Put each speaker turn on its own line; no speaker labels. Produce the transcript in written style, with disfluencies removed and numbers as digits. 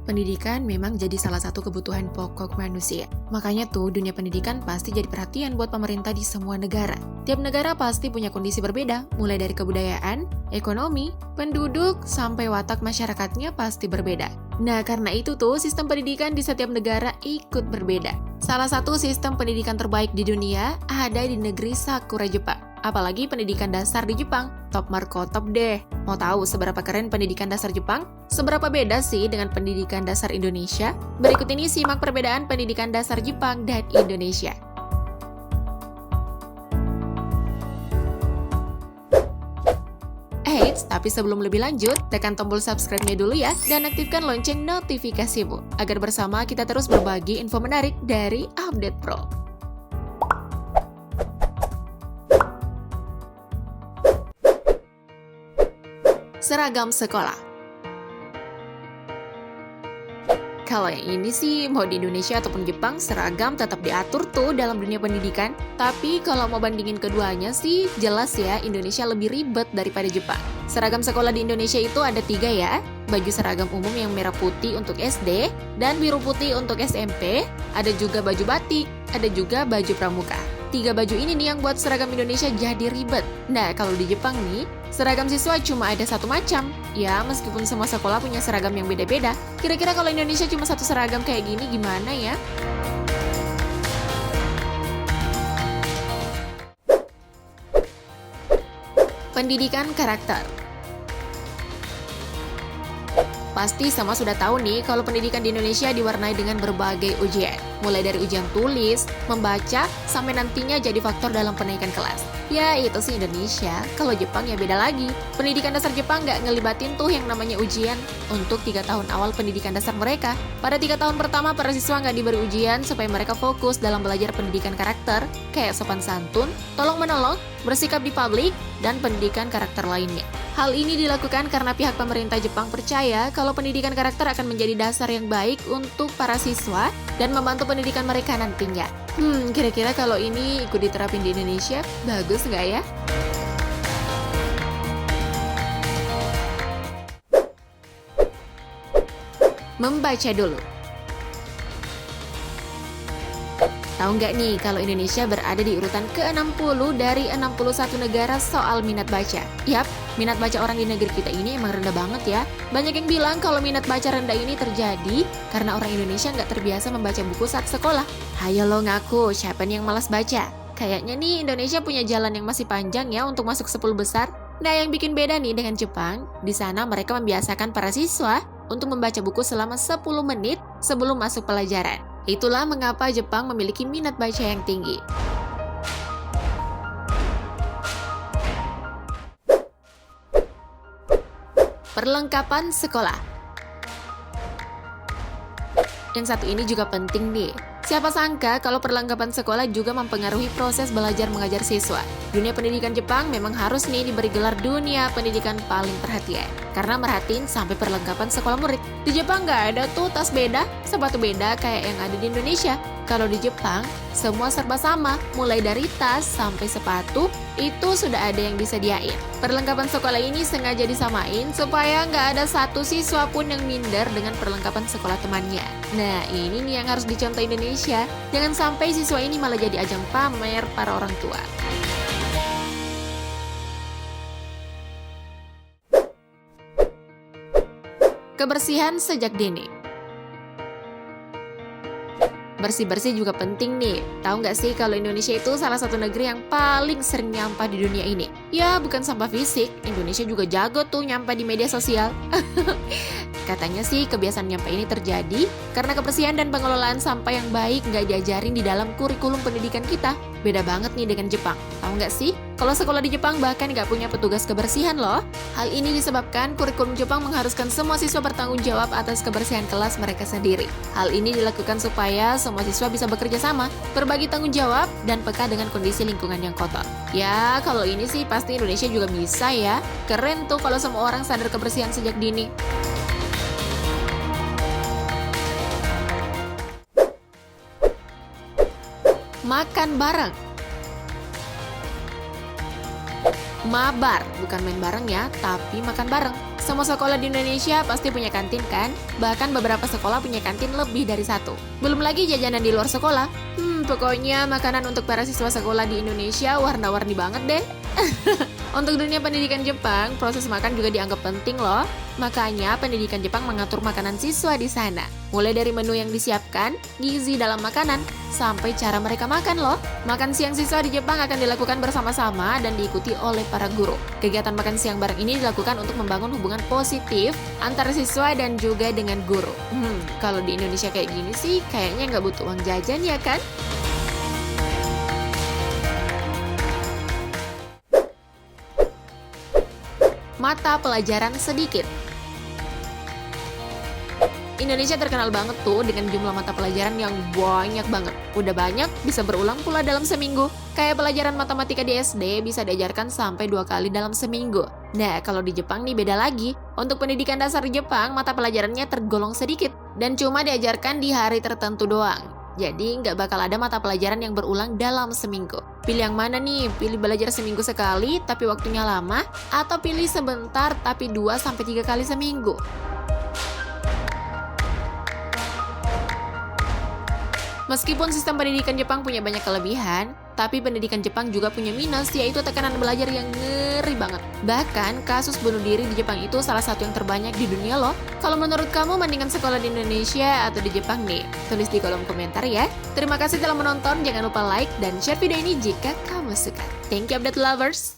Pendidikan memang jadi salah satu kebutuhan pokok manusia. Makanya tuh dunia pendidikan pasti jadi perhatian buat pemerintah di semua negara. Tiap negara pasti punya kondisi berbeda, mulai dari kebudayaan, ekonomi, penduduk, sampai watak masyarakatnya pasti berbeda. Nah, karena itu tuh sistem pendidikan di setiap negara ikut berbeda. Salah satu sistem pendidikan terbaik di dunia ada di negeri Sakura, Jepang. Apalagi pendidikan dasar di Jepang, top marko top deh. Mau tahu seberapa keren pendidikan dasar Jepang? Seberapa beda sih dengan pendidikan dasar Indonesia? Berikut ini simak perbedaan pendidikan dasar Jepang dan Indonesia. Eits, tapi sebelum lebih lanjut, tekan tombol subscribe-nya dulu ya, dan aktifkan lonceng notifikasimu, agar bersama kita terus berbagi info menarik dari Update Pro. Seragam sekolah. Kalau yang ini sih, mau di Indonesia ataupun Jepang, seragam tetap diatur tuh dalam dunia pendidikan. Tapi kalau mau bandingin keduanya sih, jelas ya Indonesia lebih ribet daripada Jepang. Seragam sekolah di Indonesia itu ada 3 ya. Baju seragam umum yang merah putih untuk SD, dan biru putih untuk SMP, ada juga baju batik, ada juga baju pramuka. 3 baju ini nih yang buat seragam Indonesia jadi ribet. Nah, kalau di Jepang nih, seragam siswa cuma ada satu macam. Ya, meskipun semua sekolah punya seragam yang beda-beda. Kira-kira kalau Indonesia cuma satu seragam kayak gini gimana ya? Pendidikan karakter. Pasti sama sudah tahu nih kalau pendidikan di Indonesia diwarnai dengan berbagai ujian. Mulai dari ujian tulis, membaca, sampai nantinya jadi faktor dalam penaikan kelas. Ya, itu sih Indonesia. Kalau Jepang ya beda lagi. Pendidikan dasar Jepang nggak ngelibatin tuh yang namanya ujian untuk 3 tahun awal pendidikan dasar mereka. Pada 3 tahun pertama, para siswa nggak diberi ujian supaya mereka fokus dalam belajar pendidikan karakter, kayak sopan santun, tolong-menolong, bersikap di publik, dan pendidikan karakter lainnya. Hal ini dilakukan karena pihak pemerintah Jepang percaya kalau pendidikan karakter akan menjadi dasar yang baik untuk para siswa dan membantu pendidikan mereka nantinya. Kira-kira kalau ini ikut diterapin di Indonesia, bagus nggak ya? Membaca dulu. Tahu nggak nih kalau Indonesia berada di urutan ke-60 dari 61 negara soal minat baca? Yap, minat baca orang di negeri kita ini emang rendah banget ya. Banyak yang bilang kalau minat baca rendah ini terjadi karena orang Indonesia nggak terbiasa membaca buku saat sekolah. Hayo lo ngaku, siapa nih yang malas baca? Kayaknya nih Indonesia punya jalan yang masih panjang ya untuk masuk 10 besar. Nah, yang bikin beda nih dengan Jepang, di sana mereka membiasakan para siswa untuk membaca buku selama 10 menit sebelum masuk pelajaran. Itulah mengapa Jepang memiliki minat baca yang tinggi. Perlengkapan sekolah. Yang satu ini juga penting nih. Siapa sangka kalau perlengkapan sekolah juga mempengaruhi proses belajar mengajar siswa. Dunia pendidikan Jepang memang harus nih diberi gelar dunia pendidikan paling perhatian. Karena merhatiin sampai perlengkapan sekolah murid. Di Jepang nggak ada tuh tas beda, sepatu beda kayak yang ada di Indonesia. Kalau di Jepang, semua serba sama, mulai dari tas sampai sepatu, itu sudah ada yang disediain. Perlengkapan sekolah ini sengaja disamain supaya nggak ada satu siswa pun yang minder dengan perlengkapan sekolah temannya. Nah, ini nih yang harus dicontoh Indonesia. Jangan sampai siswa ini malah jadi ajang pamer para orang tua. Kebersihan sejak dini. Bersih-bersih juga penting nih. Tahu nggak sih kalau Indonesia itu salah satu negeri yang paling sering nyampah di dunia ini? Ya, bukan sampah fisik. Indonesia juga jago tuh nyampah di media sosial. Katanya sih kebiasaan nyampah ini terjadi karena kebersihan dan pengelolaan sampah yang baik nggak diajarin di dalam kurikulum pendidikan kita. Beda banget nih dengan Jepang. Tahu nggak sih? Kalau sekolah di Jepang bahkan nggak punya petugas kebersihan loh. Hal ini disebabkan kurikulum Jepang mengharuskan semua siswa bertanggung jawab atas kebersihan kelas mereka sendiri. Hal ini dilakukan supaya semua siswa bisa bekerja sama, berbagi tanggung jawab, dan peka dengan kondisi lingkungan yang kotor. Ya, kalau ini sih pasti Indonesia juga bisa ya. Keren tuh kalau semua orang sadar kebersihan sejak dini. Makan bareng. Mabar, bukan main bareng ya, tapi makan bareng. Semua sekolah di Indonesia pasti punya kantin kan? Bahkan beberapa sekolah punya kantin lebih dari satu. Belum lagi jajanan di luar sekolah. Pokoknya makanan untuk para siswa sekolah di Indonesia warna-warni banget deh. Untuk dunia pendidikan Jepang, proses makan juga dianggap penting loh. Makanya pendidikan Jepang mengatur makanan siswa di sana. Mulai dari menu yang disiapkan, gizi dalam makanan, sampai cara mereka makan loh. Makan siang siswa di Jepang akan dilakukan bersama-sama dan diikuti oleh para guru. Kegiatan makan siang bareng ini dilakukan untuk membangun hubungan positif antara siswa dan juga dengan guru. Kalau di Indonesia kayak gini sih, kayaknya nggak butuh uang jajan ya kan? Mata pelajaran sedikit. Indonesia terkenal banget tuh dengan jumlah mata pelajaran yang banyak banget. Udah banyak, bisa berulang pula dalam seminggu. Kayak pelajaran matematika di SD bisa diajarkan sampai 2 kali dalam seminggu. Nah, kalau di Jepang nih beda lagi. Untuk pendidikan dasar di Jepang, mata pelajarannya tergolong sedikit. Dan cuma diajarkan di hari tertentu doang. Jadi nggak bakal ada mata pelajaran yang berulang dalam seminggu. Pilih yang mana nih? Pilih belajar seminggu sekali tapi waktunya lama? Atau pilih sebentar tapi 2-3 kali seminggu? Meskipun sistem pendidikan Jepang punya banyak kelebihan, tapi pendidikan Jepang juga punya minus, yaitu tekanan belajar yang ngeri banget. Bahkan, kasus bunuh diri di Jepang itu salah satu yang terbanyak di dunia loh. Kalau menurut kamu, mendingan sekolah di Indonesia atau di Jepang nih? Tulis di kolom komentar ya. Terima kasih telah menonton, jangan lupa like dan share video ini jika kamu suka. Thank you update lovers!